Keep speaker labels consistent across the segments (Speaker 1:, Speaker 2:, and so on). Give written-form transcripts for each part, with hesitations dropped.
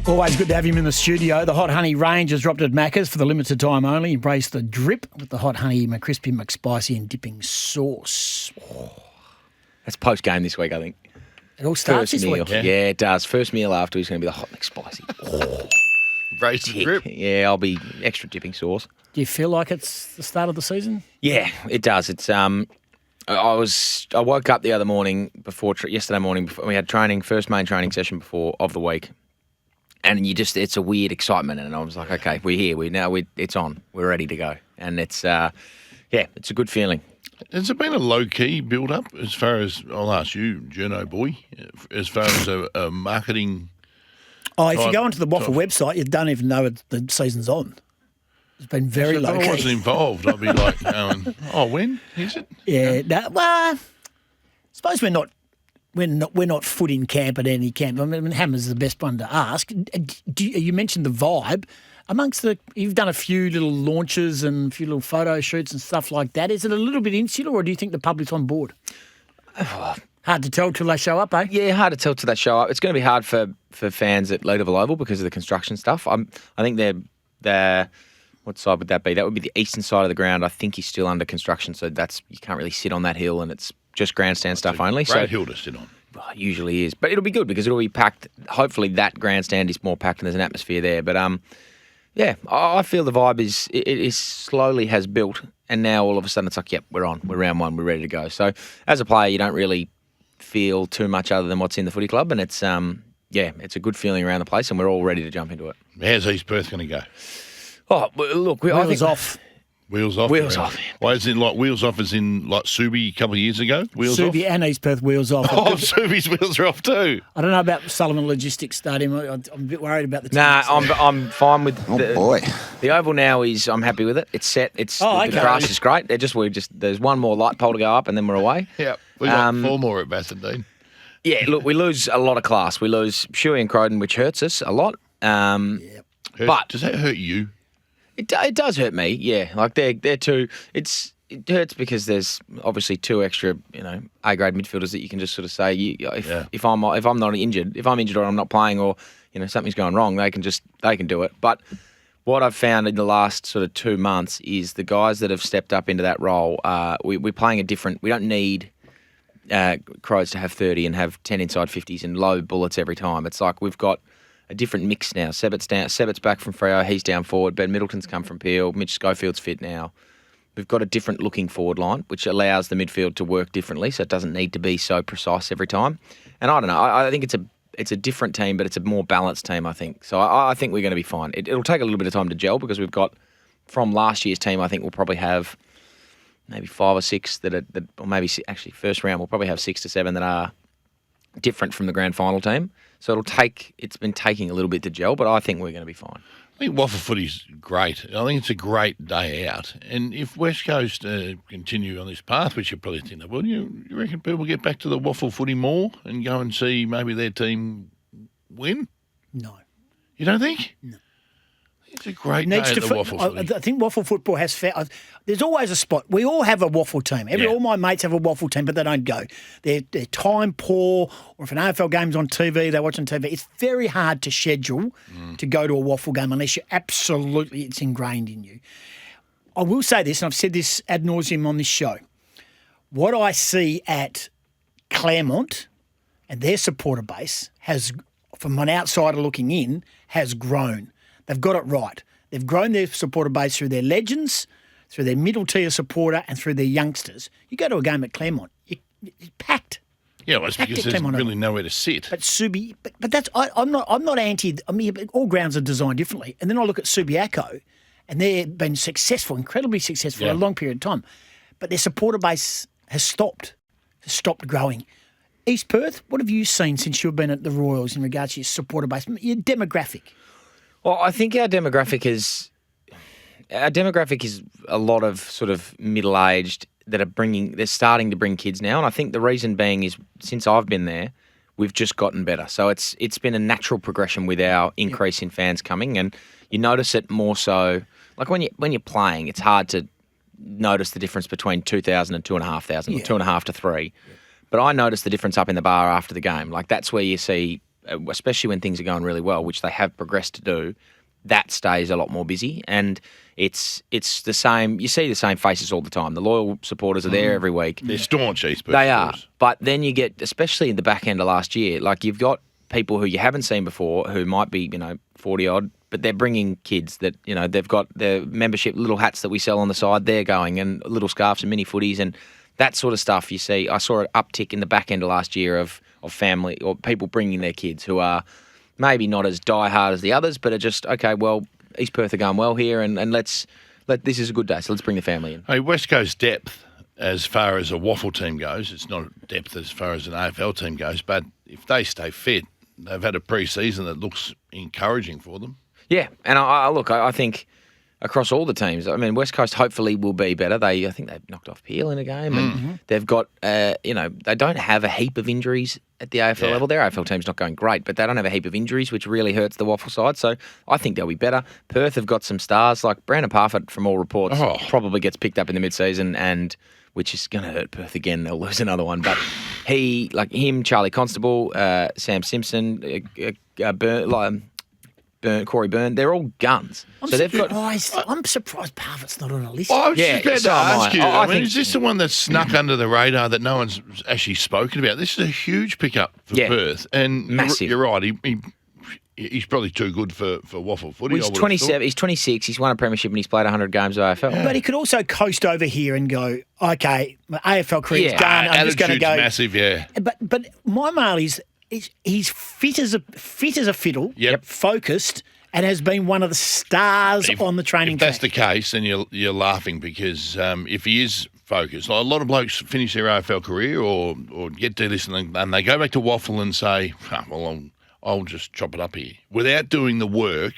Speaker 1: Always good to have him in the studio. The Hot Honey range has dropped at Macca's for the limited time only. Embrace the drip with the Hot Honey McCrispy McSpicy and dipping sauce. Oh.
Speaker 2: That's post-game this week, I think.
Speaker 1: It all starts
Speaker 2: First
Speaker 1: this
Speaker 2: meal.
Speaker 1: week.
Speaker 2: Yeah, it does. First meal after is going to be the Hot McSpicy. Oh.
Speaker 3: Embrace the drip.
Speaker 2: Yeah, I'll be extra dipping sauce.
Speaker 1: Do you feel like it's the start of the season?
Speaker 2: Yeah, it does. It's I woke up the other morning yesterday morning before we had first main training session of the week. And it's a weird excitement, and I was like, okay, we're here. It's on. We're ready to go, and it's it's a good feeling.
Speaker 3: Has it been a low-key build-up as far as, I'll ask you, Journo boy, as far as a marketing?
Speaker 1: Oh, if you go onto the WAFL website, you don't even know the season's on. It's been very low-key.
Speaker 3: If I wasn't involved, I'd be like going, when is it?
Speaker 1: Yeah, I suppose we're not foot in camp at any camp. I mean, Hammer's the best one to ask. You mentioned the vibe. You've done a few little launches and a few little photo shoots and stuff like that. Is it a little bit insular, or do you think the public's on board? Hard to tell till they show up, eh?
Speaker 2: Yeah, hard to tell till they show up. It's going to be hard for fans at Leederville Oval because of the construction stuff. I think they're what side would that be? That would be the eastern side of the ground. I think he's still under construction, so you can't really sit on that hill, and it's just grandstand stuff only.
Speaker 3: Great hill to sit on.
Speaker 2: Well, it usually is. But it'll be good because it'll be packed. Hopefully that grandstand is more packed and there's an atmosphere there. But, I feel the vibe is slowly has built, and now all of a sudden it's like, yep, we're on. We're round one. We're ready to go. So as a player, you don't really feel too much other than what's in the footy club, and it's a good feeling around the place, and we're all ready to jump into it.
Speaker 3: How's East Perth going to go?
Speaker 2: Oh, look,
Speaker 1: I think off.
Speaker 3: Wheels off.
Speaker 2: Wheels off.
Speaker 3: Why is it like wheels off as in like Subi a couple of years ago? Wheels off?
Speaker 1: Subi and East Perth wheels off.
Speaker 3: Oh, Subi's wheels are off too.
Speaker 1: I don't know about Sullivan Logistics Stadium. I'm a bit worried about the team.
Speaker 2: Nah, I'm fine with the Oval now. I'm happy with it. It's set. The grass is great. There's one more light pole to go up and then we're away.
Speaker 3: Yeah, we got 4 more at Bassendean.
Speaker 2: Yeah, look, we lose a lot of class. We lose Shuey and Croydon, which hurts us a lot. But
Speaker 3: does that hurt you?
Speaker 2: It does hurt me, yeah. Like they're two. It hurts because there's obviously 2 extra, A-grade midfielders that you can just sort of say, if I'm not injured, if I'm injured or I'm not playing or something's going wrong, they can do it. But what I've found in the last sort of 2 months is the guys that have stepped up into that role. We're playing a different. We don't need Crows to have 30 and have 10 inside 50s and low bullets every time. It's like we've got a different mix now. Sebett's back from Freo. He's down forward. Ben Middleton's come from Peel. Mitch Schofield's fit now. We've got a different looking forward line, which allows the midfield to work differently, so it doesn't need to be so precise every time. And I don't know. I think it's a different team, but it's a more balanced team, I think. So I think we're going to be fine. It'll take a little bit of time to gel because we've got, from last year's team, I think we'll probably have maybe 5 or 6 or maybe actually first round, we'll probably have 6 to 7 that are different from the grand final team. So it's been taking a little bit to gel, but I think we're going to be fine.
Speaker 3: I think WAFL footy's great. I think it's a great day out. And if West Coast continue on this path, which you probably think they will, you reckon people get back to the WAFL footy more and go and see maybe their team win?
Speaker 1: No.
Speaker 3: You don't think?
Speaker 1: No.
Speaker 3: It's a great day at the WAFL footy.
Speaker 1: I think WAFL football has there's always a spot. We all have a WAFL team. All my mates have a WAFL team, but they don't go. They're time poor, or if an AFL game's on TV, they watch on TV. It's very hard to schedule to go to a WAFL game unless it's ingrained in you. I will say this, and I've said this ad nauseum on this show. What I see at Claremont and their supporter base has, from an outsider looking in, has grown. They've got it right. They've grown their supporter base through their legends, through their middle tier supporter, and through their youngsters. You go to a game at Claremont, it's packed.
Speaker 3: Yeah, well, it's because there's really nowhere to sit.
Speaker 1: But Subi, but that's I'm not anti. I mean, all grounds are designed differently. And then I look at Subiaco, and they've been successful, incredibly successful for a long period of time. But their supporter base has stopped growing. East Perth, what have you seen since you've been at the Royals in regards to your supporter base, your demographic?
Speaker 2: Well, I think our demographic is a lot of sort of middle-aged they're starting to bring kids now. And I think the reason being is since I've been there, we've just gotten better. So it's been a natural progression with our increase in fans coming. And you notice it more so, like when you're playing, it's hard to notice the difference between 2,000 and 2,500 or 2,500 to 3. But I noticed the difference up in the bar after the game. Like that's where you see especially when things are going really well, which they have progressed to do, that stays a lot more busy. And it's the same. You see the same faces all the time. The loyal supporters are there every week.
Speaker 3: They're staunch East Perth
Speaker 2: They are.
Speaker 3: supporters.
Speaker 2: But then you get, especially in the back end of last year, like you've got people who you haven't seen before who might be, 40-odd, but they're bringing kids that, they've got their membership, little hats that we sell on the side, they're going, and little scarves and mini footies and that sort of stuff you see. I saw an uptick in the back end of last year of family or people bringing their kids who are maybe not as diehard as the others, but are just, okay, well, East Perth are going well here and this is a good day, so let's bring the family in.
Speaker 3: Hey, West Coast depth as far as a WAFL team goes, it's not depth as far as an AFL team goes, but if they stay fit, they've had a pre-season that looks encouraging for them.
Speaker 2: Yeah, and I think across all the teams, I mean, West Coast hopefully will be better. I think they've knocked off Peel in a game, and they've got, they don't have a heap of injuries at the AFL level. Their AFL team's not going great, but they don't have a heap of injuries, which really hurts the WAFL side. So I think they'll be better. Perth have got some stars, like Brandon Parfitt, from all reports, probably gets picked up in the mid-season, and which is going to hurt Perth again. They'll lose another one. But Charlie Constable, Sam Simpson, Corey Byrne, they're all guns.
Speaker 1: I'm surprised Parfitt's not on a list.
Speaker 3: I was just about to ask you.
Speaker 2: I
Speaker 3: I mean,
Speaker 2: think,
Speaker 3: is this the one that's snuck under the radar that no one's actually spoken about? This is a huge pickup for Perth. And
Speaker 2: massive.
Speaker 3: You're right. He's probably too good for WAFL footy.
Speaker 2: He's 27. He's 26. He's won a premiership and he's played 100 games of AFL.
Speaker 1: But he could also coast over here and go, okay, my AFL career's done. I'm just going to go.
Speaker 3: Massive, yeah.
Speaker 1: But my mail is he's fit as a fiddle, focused, and has been one of the stars on the training track.
Speaker 3: If that's the case, then you're laughing because if he is focused, like a lot of blokes finish their AFL career or get to this and they go back to WAFL and say, I'll just chop it up here, without doing the work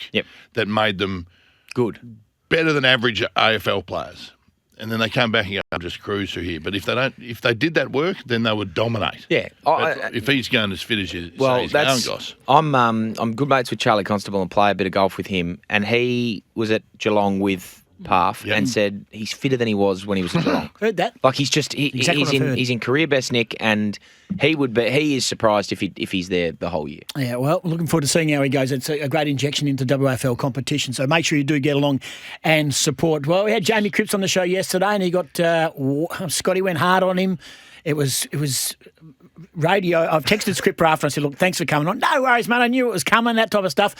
Speaker 3: that made them
Speaker 2: good,
Speaker 3: better than average AFL players. And then they come back and go, I'll just cruise through here. But if they did that work, then they would dominate. Yeah. If he's going as fit as you say he's going, Goss.
Speaker 2: I'm good mates with Charlie Constable and play a bit of golf with him. And he was at Geelong with Parf and said he's fitter than he was when he was at Geelong.
Speaker 1: Heard that.
Speaker 2: Like he's in career best nick, and he is surprised if he's there the whole year.
Speaker 1: Yeah, well, looking forward to seeing how he goes. It's a great injection into WAFL competition, so make sure you do get along and support. Well, we had Jamie Cripps on the show yesterday, and he got Scotty went hard on him. It was radio. I've texted Scripper after and I said, look, thanks for coming on. No worries, mate. I knew it was coming, that type of stuff.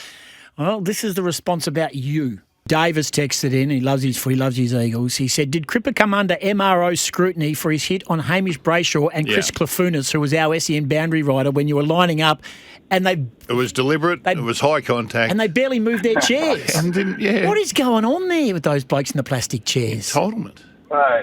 Speaker 1: Well, this is the response about you. Dave has texted in. He loves his footy, loves his Eagles. He said, did Cripper come under MRO scrutiny for his hit on Hamish Brayshaw and Chris Clafunas, who was our SEN boundary rider, when you were lining up? And it
Speaker 3: was deliberate. It was high contact.
Speaker 1: And they barely moved their chairs. What is going on there with those blokes in the plastic chairs?
Speaker 3: Entitlement.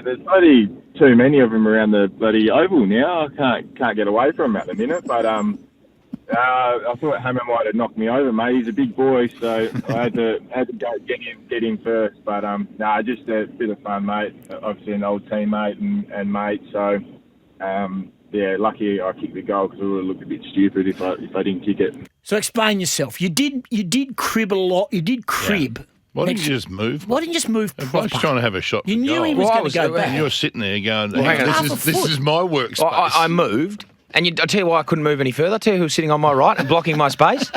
Speaker 4: There's bloody too many of them around the bloody oval now. I can't get away from them at the minute. But I thought Hammer might have knocked me over, mate. He's a big boy, so I had to go get him first. But just a bit of fun, mate. Obviously an old teammate and mate. So lucky I kicked the goal because it would have looked a bit stupid if I didn't kick it.
Speaker 1: So explain yourself. You did crib a lot. You did crib.
Speaker 3: Yeah. Why didn't you just move?
Speaker 1: Why didn't you just move proper?
Speaker 3: I was trying to have a shot.
Speaker 1: You knew he was going to go back.
Speaker 3: And you're sitting there going,
Speaker 1: this
Speaker 3: is my workspace.
Speaker 2: I moved. And I'll tell you why I couldn't move any further. I'll tell you who was sitting on my right and blocking my space.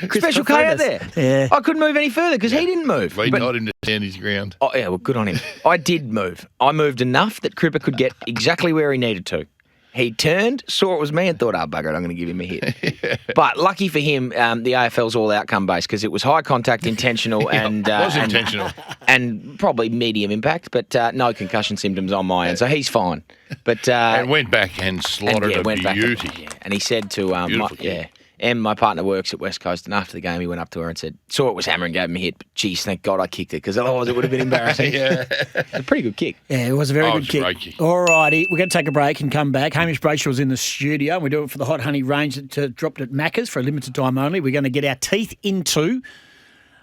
Speaker 2: Special K out there.
Speaker 1: Yeah.
Speaker 2: I couldn't move any further because he didn't move.
Speaker 3: We got him to stand his ground.
Speaker 2: Oh, yeah, well, good on him. I did move. I moved enough that Cripper could get exactly where he needed to. He turned, saw it was me and thought, bugger it, I'm going to give him a hit. But lucky for him, the AFL's all outcome based because it was high contact, intentional, and
Speaker 3: it was intentional.
Speaker 2: And probably medium impact, but no concussion symptoms on my end, so he's fine. But
Speaker 3: and went back and slaughtered a beauty.
Speaker 2: And he said to my partner works at West Coast, and after the game he went up to her and saw it was Hammer and gave him a hit. But geez, thank God I kicked it because otherwise it would have been embarrassing. It's a pretty good kick.
Speaker 1: Yeah, it was a very good kick.
Speaker 3: Great kick.
Speaker 1: All righty, we're going to take a break and come back. Hamish Brayshaw was in the studio, and we're doing it for the Hot Honey range that dropped at Macca's for a limited time only. We're going to get our teeth into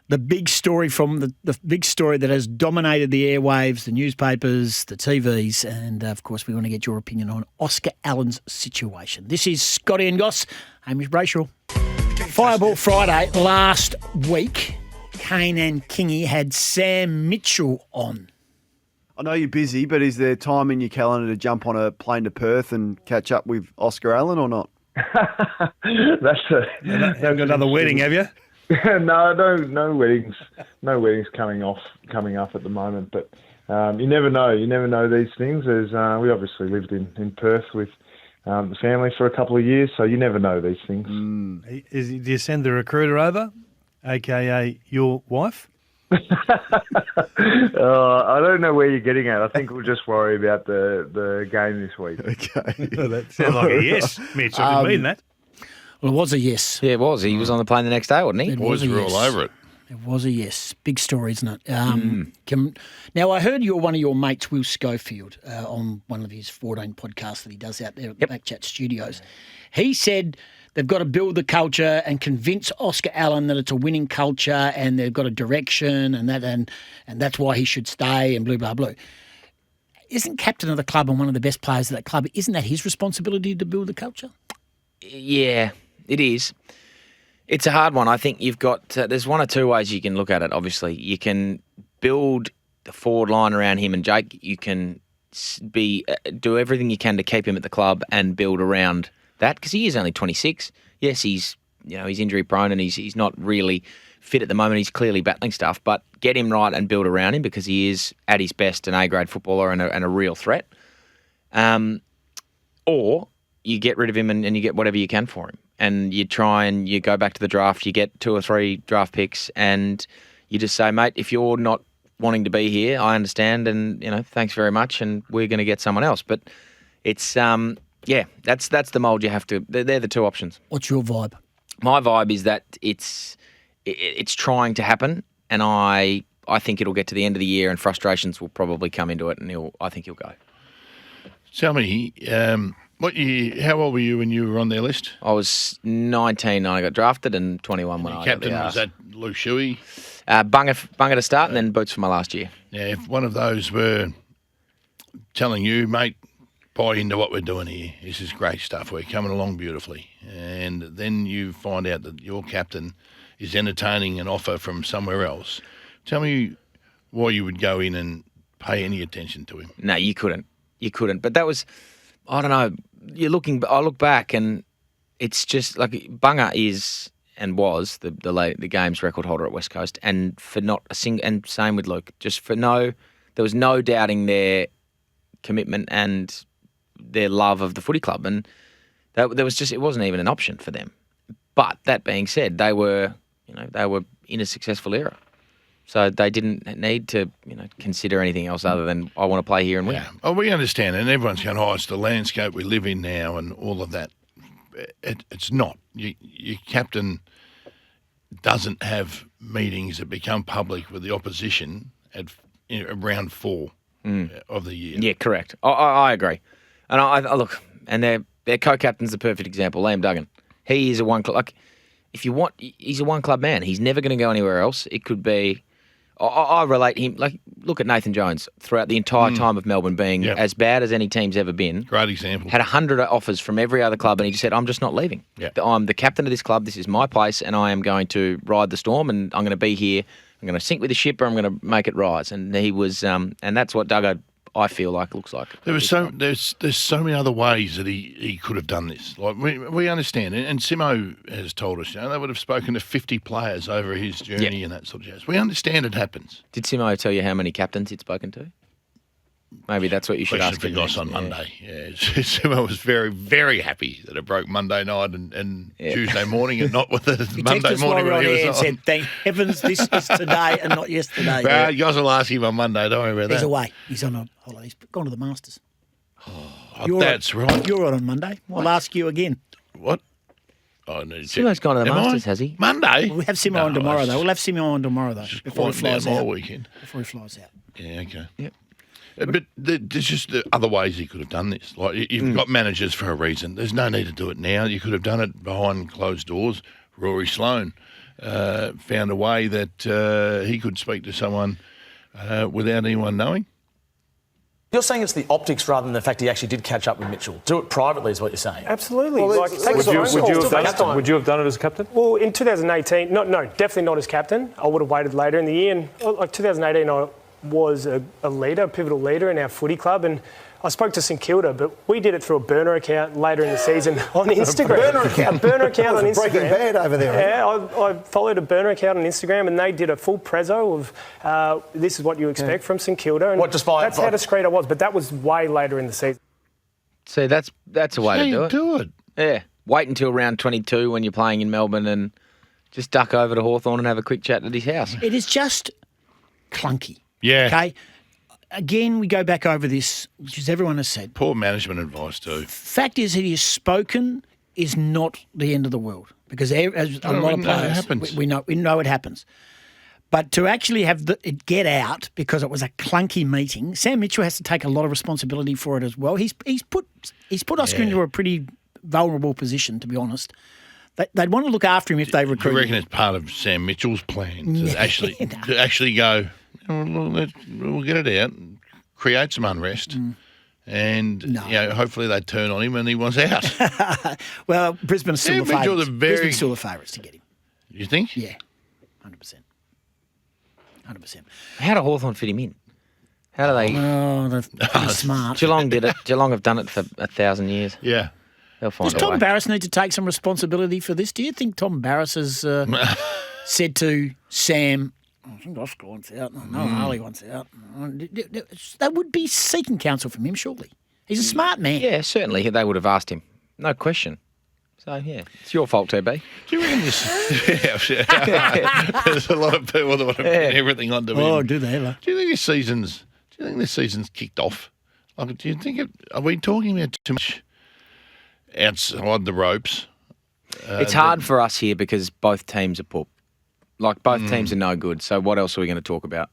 Speaker 1: the big story from the big story that has dominated the airwaves, the newspapers, the TVs, and of course we want to get your opinion on Oscar Allen's situation. This is Scotty and Goss, Hamish Brayshaw. Fireball Friday last week, Kane and Kingy had Sam Mitchell on.
Speaker 5: I know you're busy, but is there time in your calendar to jump on a plane to Perth and catch up with Oscar Allen or not?
Speaker 6: That's
Speaker 5: Haven't got another wedding, have you?
Speaker 6: no weddings. No weddings coming up at the moment. But you never know. You never know these things. As we obviously lived in Perth with the family for a couple of years, so you never know these things.
Speaker 5: Do you send the recruiter over, aka your wife?
Speaker 6: I don't know where you're getting at. I think we'll just worry about the game this week.
Speaker 5: Okay. That sounds like a yes, Mitch. I didn't mean that.
Speaker 1: Well, it was a yes.
Speaker 2: Yeah, it was. He was on the plane the next day, wasn't he?
Speaker 3: Boys were all over it.
Speaker 1: It was a yes. Big story, isn't it? Now, I heard one of your mates, Will Schofield, on one of his 14 podcasts that he does out there at the Backchat Studios. He said they've got to build the culture and convince Oscar Allen that it's a winning culture and they've got a direction and that's why he should stay and blah, blah. Isn't captain of the club and one of the best players of that club, isn't that his responsibility to build the culture?
Speaker 2: Yeah, it is. It's a hard one. I think you've got there's one or two ways you can look at it, obviously. You can build the forward line around him and Jake. You can do everything you can to keep him at the club and build around that because he is only 26. Yes, he's injury prone and he's not really fit at the moment. He's clearly battling stuff, but get him right and build around him because he is at his best an A-grade footballer and a real threat. Or you get rid of him and you get whatever you can for him. And you try and you go back to the draft, you get 2 or 3 draft picks and you just say, mate, if you're not wanting to be here, I understand and, thanks very much and we're going to get someone else. But it's, that's the mould you have to, they're the 2 options.
Speaker 1: What's your vibe?
Speaker 2: My vibe is that it's trying to happen and I think it'll get to the end of the year and frustrations will probably come into it and I think he'll go.
Speaker 3: Tell me, how old were you when you were on their list?
Speaker 2: I was 19 when I got drafted and 21 when I got the
Speaker 3: captain, was that Lou Shuey?
Speaker 2: Bunga to start and then Boots for my last year.
Speaker 3: Yeah, if one of those were telling you, mate, buy into what we're doing here. This is great stuff. We're coming along beautifully. And then you find out that your captain is entertaining an offer from somewhere else. Tell me why you would go in and pay any attention to him.
Speaker 2: No, you couldn't. You couldn't. But that was, I don't know, I look back and it's just like Bunga is and was the game's record holder at West Coast and for not a single, and same with Luke, there was no doubting their commitment and their love of the footy club and it wasn't even an option for them. But that being said, they were in a successful era. So they didn't need to, consider anything else other than I want to play here and win.
Speaker 3: Yeah. Oh, we understand, and everyone's going, it's the landscape we live in now and all of that. It's not. Your captain doesn't have meetings that become public with the opposition at round 4 of the year.
Speaker 2: Yeah, correct. I agree. And I look, and their co-captain's the perfect example, Liam Duggan. He is a one club. If you want, he's a one club man. He's never going to go anywhere else. It could be. I relate him, look at Nathan Jones throughout the entire time of Melbourne being as bad as any team's ever been.
Speaker 3: Great example.
Speaker 2: Had 100 offers from every other club and he just said, I'm just not leaving.
Speaker 3: Yep.
Speaker 2: I'm the captain of this club. This is my place and I am going to ride the storm and I'm going to be here. I'm going to sink with the ship or I'm going to make it rise. And he was, and that's what Duggo, I feel like, looks like.
Speaker 3: There's so many other ways that he could have done this. Like we understand, and Simo has told us, they would have spoken to 50 players over his journey and that sort of jazz. We understand it happens.
Speaker 2: Did Simo tell you how many captains he'd spoken to? Maybe that's what you should ask him.
Speaker 3: Goss on Monday. Yeah, Simo was very, very happy that it broke Monday night and Tuesday morning, and not with the Monday morning when he was
Speaker 1: and said, "Thank heavens, this is today and not yesterday."
Speaker 3: Well, Goss will ask him on Monday. Don't worry about that.
Speaker 1: He's away. He's on a holiday. He's gone to the Masters.
Speaker 3: That's right.
Speaker 1: You're on Monday. I'll ask you again.
Speaker 3: What? Oh, no.
Speaker 2: Simo's gone to the Masters, has he?
Speaker 3: Monday?
Speaker 1: We'll have Simo on tomorrow, though. We'll have Simo on tomorrow, though, before he flies out.
Speaker 3: Weekend.
Speaker 1: Before he flies out.
Speaker 3: Yeah, okay.
Speaker 2: Yep.
Speaker 3: But there's just other ways he could have done this. Like you've got managers for a reason. There's no need to do it now. You could have done it behind closed doors. Rory Sloane found a way that he could speak to someone without anyone knowing.
Speaker 7: You're saying it's the optics rather than the fact he actually did catch up with Mitchell. Do it privately is what you're saying.
Speaker 8: Absolutely.
Speaker 7: Well,
Speaker 8: would you have done it as captain? Well, in 2018, no, definitely not as captain. I would have waited later in the year. And 2018, I was a leader, a pivotal leader in our footy club, and I spoke to St Kilda, but we did it through a burner account later in the season on Instagram. A burner account on Instagram.
Speaker 9: Breaking Bad over there.
Speaker 8: Yeah, I followed a burner account on Instagram, and they did a full prezzo of this is what you expect from St Kilda. And that's how discreet I was, but that was way later in the season.
Speaker 2: See, that's a way to
Speaker 3: do it.
Speaker 2: Yeah. Wait until round 22 when you're playing in Melbourne and just duck over to Hawthorn and have a quick chat at his house.
Speaker 1: It is just clunky.
Speaker 3: Yeah.
Speaker 1: Okay. Again, we go back over this, which is everyone has said.
Speaker 3: Poor management advice too.
Speaker 1: Fact is, he has spoken is not the end of the world because as a lot of players, we know it happens. But to actually have it get out because it was a clunky meeting, Sam Mitchell has to take a lot of responsibility for it as well. He's put Oscar into a pretty vulnerable position, to be honest. They'd want to look after him if they recruit.
Speaker 3: You reckon it's part of Sam Mitchell's plan to actually go, we'll get it out, create some unrest, and hopefully they turn on him and he wants out.
Speaker 1: Well, Brisbane are still the favourites. Brisbane's still the favourites to get him.
Speaker 3: You think?
Speaker 1: Yeah, 100%. 100%.
Speaker 2: How do Hawthorn fit him in? How do they?
Speaker 1: Oh, they're pretty smart.
Speaker 2: Geelong did it. Geelong have done it for 1,000 years.
Speaker 3: Yeah.
Speaker 2: They'll find
Speaker 1: Does Tom Barrass need to take some responsibility for this? Do you think Tom Barrass has said to Sam, I think Oscar wants out, no, Harley wants out? That would be seeking counsel from him, surely. He's a smart man.
Speaker 2: Yeah, certainly they would have asked him. No question. So, yeah, it's your fault, TB.
Speaker 3: Do you reckon this? There's a lot of people that want to pin everything onto him.
Speaker 1: Oh, do they?
Speaker 3: Do you think this season's kicked off? Like, do you think are we talking about too much outside the ropes?
Speaker 2: It's hard for us here because both teams are poor. Like, both teams are no good. So what else are we going to talk about?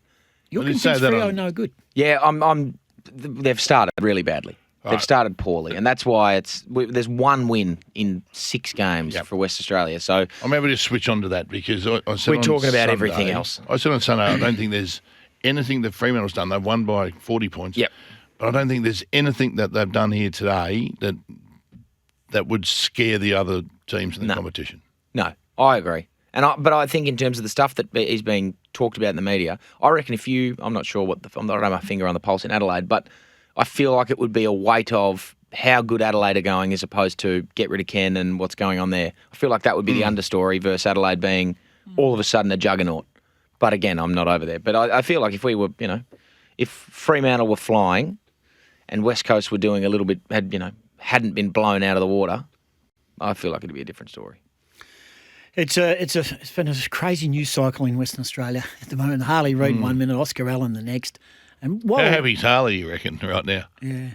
Speaker 1: You're convinced Freo are no good.
Speaker 2: Yeah, they've started really badly. Right. They've started poorly, and that's why there's one win in 6 games for West Australia. So
Speaker 3: I'm able to switch on to that because I said
Speaker 2: we're talking about everything else.
Speaker 3: I said on Sunday, I don't think there's anything that Fremantle's done. They've won by 40 points.
Speaker 2: Yep.
Speaker 3: But I don't think there's anything that they've done here today that would scare the other teams in the competition.
Speaker 2: No, I agree. But I think in terms of the stuff that is being talked about in the media, I reckon I'm not sure I don't have my finger on the pulse in Adelaide, but I feel like it would be a weight of how good Adelaide are going as opposed to get rid of Ken and what's going on there. I feel like that would be the understory versus Adelaide being all of a sudden a juggernaut. But again, I'm not over there. But I feel like if we were, if Fremantle were flying and West Coast were doing a little bit, hadn't been blown out of the water, I feel like it'd be a different story.
Speaker 1: It's been a crazy news cycle in Western Australia at the moment. Harley Reid 1 minute, Oscar Allen the next. And
Speaker 3: how happy's Harley, you reckon, right now?
Speaker 1: Yeah.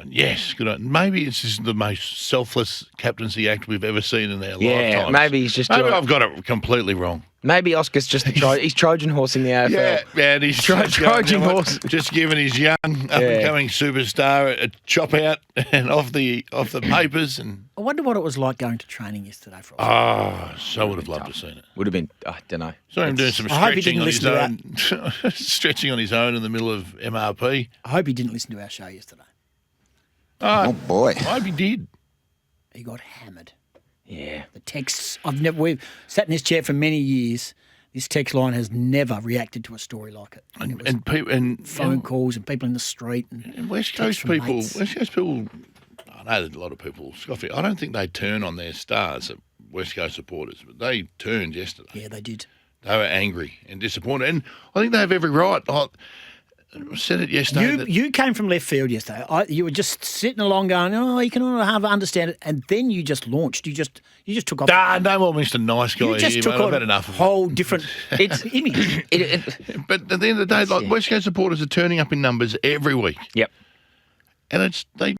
Speaker 3: Yes, good on. Maybe it's just the most selfless captaincy act we've ever seen in our lifetimes.
Speaker 2: Yeah, maybe he's just.
Speaker 3: Maybe I've got it completely wrong.
Speaker 2: Maybe Oscar's just he's Trojan horsing the AFL.
Speaker 3: Yeah, and he's
Speaker 2: Trojan horse.
Speaker 3: Just giving his young up-and-coming superstar a chop out and off the papers. And
Speaker 1: I wonder what it was like going to training yesterday for
Speaker 3: Oscar. Oh, so would have loved to have seen it.
Speaker 2: Would have been, I don't know.
Speaker 3: Saw him doing some stretching on his own, stretching on his own in the middle of MRP.
Speaker 1: I hope he didn't listen to our show yesterday.
Speaker 3: Oh
Speaker 9: boy!
Speaker 3: I hope he did.
Speaker 1: He got hammered.
Speaker 2: Yeah.
Speaker 1: The texts. We've sat in this chair for many years. This text line has never reacted to a story like it.
Speaker 3: And
Speaker 1: phone calls and people in the street
Speaker 3: and West Coast people. I know that a lot of people scoff. I don't think they turn on their stars, West Coast supporters, but they turned yesterday.
Speaker 1: Yeah, they did.
Speaker 3: They were angry and disappointed, and I think they have every right. I said it yesterday.
Speaker 1: You came from left field yesterday. You were just sitting along going, you can understand it, and then you just launched. You just took off.
Speaker 3: No more Mr. Nice Guy.
Speaker 1: You just took
Speaker 3: I've had enough of
Speaker 1: a whole different image.
Speaker 3: But at the end of the day, West Coast supporters are turning up in numbers every week.
Speaker 2: Yep.
Speaker 3: And it's like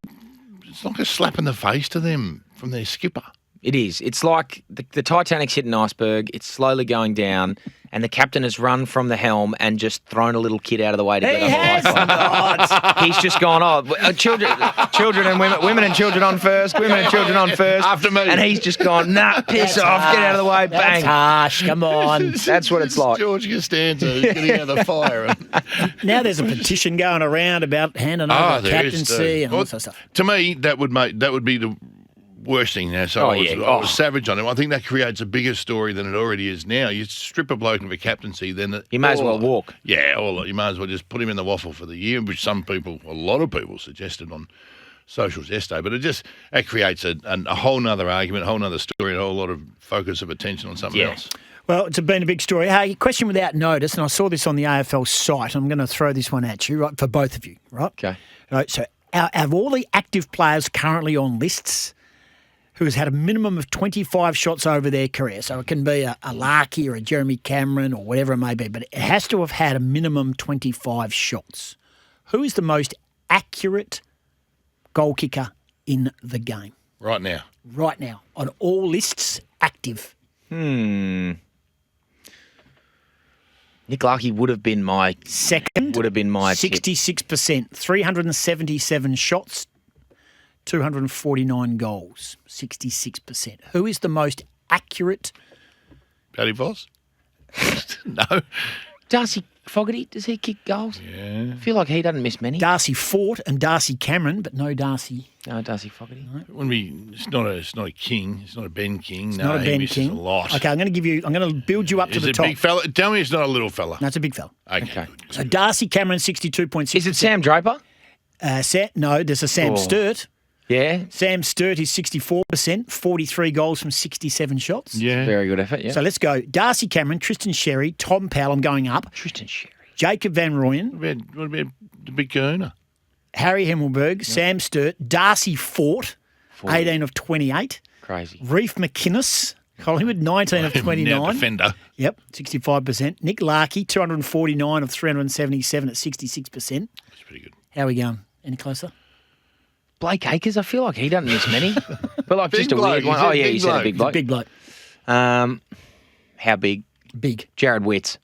Speaker 3: a slap in the face to them from their skipper.
Speaker 2: It is. It's like the Titanic's hit an iceberg. It's slowly going down, and the captain has run from the helm and just thrown a little kid out of the way to get on the lifeboat. He's just gone, children and women and children on first, women and children on first.
Speaker 3: After me.
Speaker 2: And he's just gone, piss off, get out of the way, bang.
Speaker 1: That's harsh, come on.
Speaker 2: That's what it's like.
Speaker 3: George Costanza getting out of the fire.
Speaker 1: Now there's a petition going around about handing over captaincy and all that sort of stuff.
Speaker 3: To me, that would be worst thing now. So I was savage on him. I think that creates a bigger story than it already is now. You strip a bloke of a captaincy, then
Speaker 2: you may as well walk.
Speaker 3: Yeah, you may as well just put him in the waffle for the year, which a lot of people suggested on socials yesterday. But it creates a whole nother argument, a whole nother story, a whole lot of focus of attention on something else.
Speaker 1: Well, it's been a big story. Hey, question without notice, and I saw this on the AFL site. I'm going to throw this one at you, right, for both of you, right?
Speaker 2: Okay.
Speaker 1: Right, so out of all the active players currently on lists who has had a minimum of 25 shots over their career, so it can be a Larky or a Jeremy Cameron or whatever it may be, but it has to have had a minimum 25 shots. Who is the most accurate goal kicker in the game?
Speaker 3: Right now.
Speaker 1: Right now, on all lists, active.
Speaker 2: Nick Larky would have been my
Speaker 1: second.
Speaker 2: Would have been my
Speaker 1: 66%, 377 shots, 249 goals, 66%. Who is the most accurate?
Speaker 3: Paddy Voss? No.
Speaker 2: Darcy Fogarty, does he kick goals?
Speaker 3: Yeah.
Speaker 2: I feel like he doesn't miss many.
Speaker 1: Darcy Fort and Darcy Cameron, but no Darcy.
Speaker 2: No, Darcy Fogarty.
Speaker 3: It wouldn't be. It's not a King. It's not a Ben King.
Speaker 1: It's
Speaker 3: no,
Speaker 1: not a Ben
Speaker 3: he misses
Speaker 1: King.
Speaker 3: a lot.
Speaker 1: Okay, I'm going to build you up to the top.
Speaker 3: Is it a big fella? Tell me it's not a little fella.
Speaker 1: No, it's a big fella.
Speaker 3: Okay.
Speaker 1: So Darcy Cameron, 62.6%.
Speaker 2: Is it Sam Draper?
Speaker 1: No, there's a Sam Sturt.
Speaker 2: Yeah.
Speaker 1: Sam Sturt is 64%, 43 goals from 67 shots.
Speaker 3: Yeah.
Speaker 2: Very good effort, yeah.
Speaker 1: So let's go. Darcy Cameron, Tristan Sherry, Tom Powell, I'm going up.
Speaker 2: Tristan Sherry.
Speaker 1: Jacob Van Rooyen.
Speaker 3: What about the big Kahuna?
Speaker 1: Harry Himmelberg, Sam Sturt, Darcy Fort, 18 of 28.
Speaker 2: Crazy.
Speaker 1: Reef McInnes, Collingwood, 19 of 29.
Speaker 3: Now defender.
Speaker 1: Yep, 65%. Nick Larky, 249 of 377 at 66%.
Speaker 3: That's pretty good.
Speaker 1: How are we going? Any closer?
Speaker 2: Blake Acres, I feel like he doesn't miss many. But like
Speaker 3: Big
Speaker 2: just a
Speaker 3: bloke.
Speaker 2: weird one.
Speaker 3: He said
Speaker 2: Oh, yeah,
Speaker 3: big
Speaker 2: you said a
Speaker 3: bloke.
Speaker 2: big bloke.
Speaker 1: Big bloke.
Speaker 2: How big?
Speaker 1: Big.
Speaker 2: Jared Witts.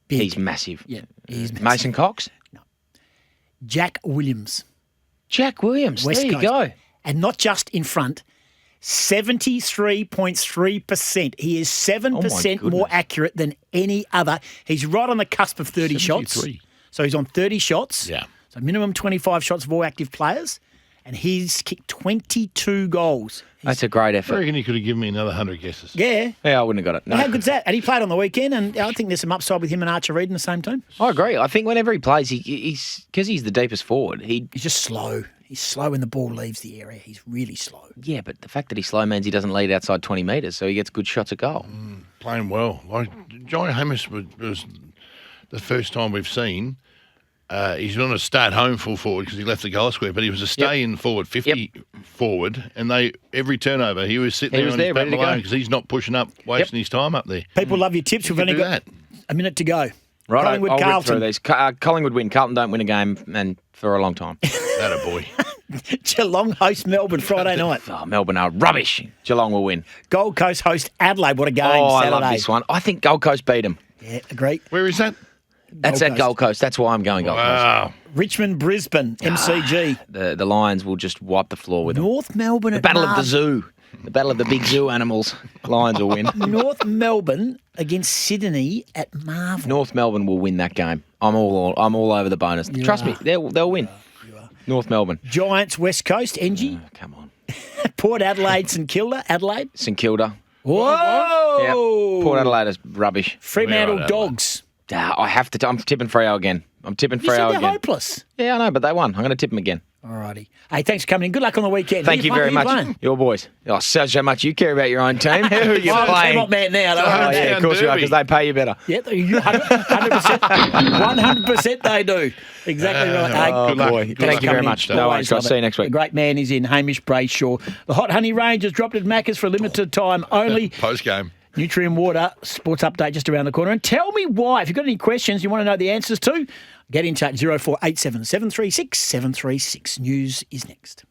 Speaker 1: Big.
Speaker 2: He's massive.
Speaker 1: Yeah, he's massive.
Speaker 2: Mason Cox?
Speaker 1: Jack Williams.
Speaker 2: Jack Williams.
Speaker 1: West
Speaker 2: there you
Speaker 1: Coast.
Speaker 2: go.
Speaker 1: And not just in front, 73.3%. He is 7% more accurate than any other. He's right on the cusp of 30 shots.
Speaker 3: 73.
Speaker 1: So he's on 30 shots.
Speaker 3: Yeah.
Speaker 1: So minimum 25 shots of all active players. And he's kicked 22 goals.
Speaker 2: That's a great
Speaker 3: I
Speaker 2: effort.
Speaker 3: reckon you could have given me another 100 guesses.
Speaker 1: Yeah.
Speaker 2: Yeah, I wouldn't have got it. No.
Speaker 1: How good's that? And he played on the weekend, and I think there's some upside with him and Archer Reid in the same team.
Speaker 2: I agree. I think whenever he plays, he's because he's the deepest forward.
Speaker 1: He's just slow. He's slow when the ball leaves the area. He's really slow.
Speaker 2: Yeah, but the fact that he's slow means he doesn't lead outside 20 metres, so he gets good shots at goal.
Speaker 3: Playing well. Like Johnny Hamish was the first time we've seen. He's not a stay-at-home full forward because he left the goal square, but he was a stay-in forward, 50 forward, and every turnover he was sitting there on his back alone because he's not pushing up, wasting his time up there.
Speaker 1: People love your tips. We've only got a minute to go.
Speaker 2: Right,
Speaker 1: Collingwood,
Speaker 2: I'll rip
Speaker 1: Carlton.
Speaker 2: through these. Collingwood win. Carlton don't win a game and for a long time.
Speaker 3: That a boy.
Speaker 1: Geelong host Melbourne Friday night.
Speaker 2: Oh, Melbourne are rubbish. Geelong will win.
Speaker 1: Gold Coast host Adelaide. What a game Saturday.
Speaker 2: I love this one. I think Gold Coast beat them.
Speaker 1: Yeah, agree.
Speaker 3: Where is that?
Speaker 2: That's at Gold Coast. That's why I'm going Gold Coast.
Speaker 3: Wow.
Speaker 1: Richmond, Brisbane, MCG.
Speaker 2: The Lions will just wipe the floor with them.
Speaker 1: North Melbourne
Speaker 2: The
Speaker 1: at
Speaker 2: battle of the
Speaker 1: Marv.
Speaker 2: zoo. The battle of the big zoo animals. Lions will win.
Speaker 1: North Melbourne against Sydney at Marvel.
Speaker 2: North Melbourne will win that game. I'm all over the bonus. Trust me, they'll win. North Melbourne.
Speaker 1: Giants, West Coast, Engie.
Speaker 2: Come on.
Speaker 1: Port Adelaide, St Kilda, Adelaide.
Speaker 2: St Kilda.
Speaker 1: Whoa!
Speaker 2: Yep. Port Adelaide is rubbish.
Speaker 1: Fremantle
Speaker 3: Adelaide.
Speaker 1: Dogs.
Speaker 2: I have to. I'm tipping Freo again. I'm tipping
Speaker 1: You said
Speaker 2: Freo
Speaker 1: they're
Speaker 2: again.
Speaker 1: hopeless.
Speaker 2: Yeah, I know, but they won. I'm going to tip them again.
Speaker 1: Alrighty. Hey, thanks for coming in. Good luck on the weekend.
Speaker 2: Thank you very much. Your boys. Oh, so much you care about your own team. Who are you playing?
Speaker 1: I'm not mad now. Don't
Speaker 2: Oh,
Speaker 1: worry.
Speaker 2: yeah, of course you are, because they pay you better.
Speaker 1: Yeah, 100%. 100% they do. Exactly right. Hey,
Speaker 2: Oh,
Speaker 3: Good luck.
Speaker 2: boy.
Speaker 3: Good
Speaker 2: Thank
Speaker 3: luck
Speaker 2: you very
Speaker 3: coming in.
Speaker 2: much. No worries. I'll see you next
Speaker 1: The
Speaker 2: week.
Speaker 1: great man is in, Hamish Brayshaw. The Hot Honey range has dropped at Macca's for a limited time only.
Speaker 3: Post-game.
Speaker 1: Nutrient Water Sports Update just around the corner. And tell me why. If you've got any questions you want to know the answers to, get in touch. 0487 736 736. News is next.